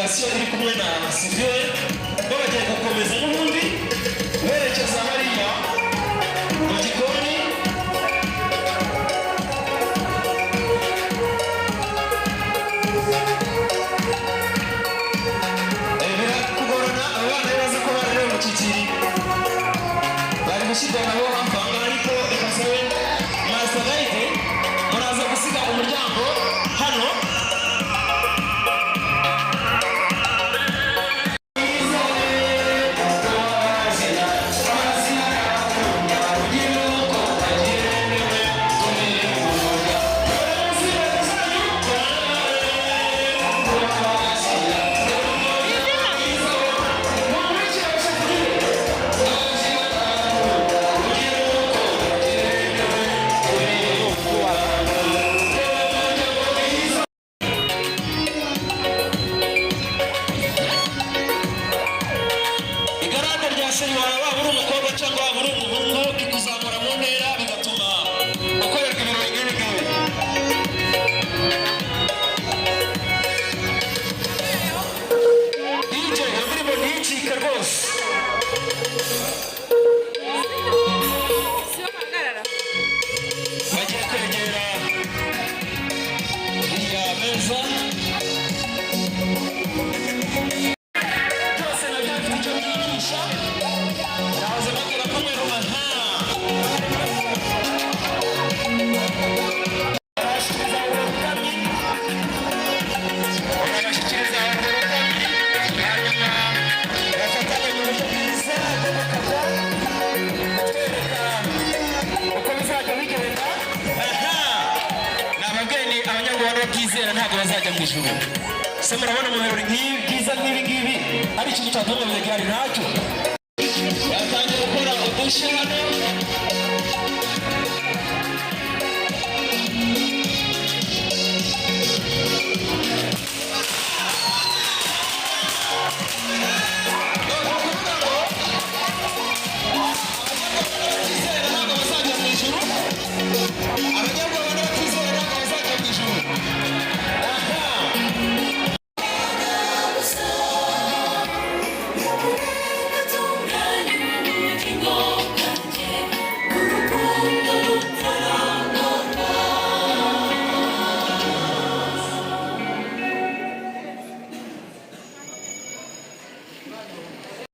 delegation iri kumwe na civil bagiye gukomeza n'ubundi berekeza hariya mu gikoni birakugorana abana baza ko bari mu kikiri bari gushyirwa nabo hampanga ariko ikasabe master guide muraza gusiga umuryango hano ntabwo bazajya mu ijuru se murabona mu birori byiza nk'ibi ngibi ari ikintu cyatuma mu gihari ntacyo yatangiye gukora udushya hano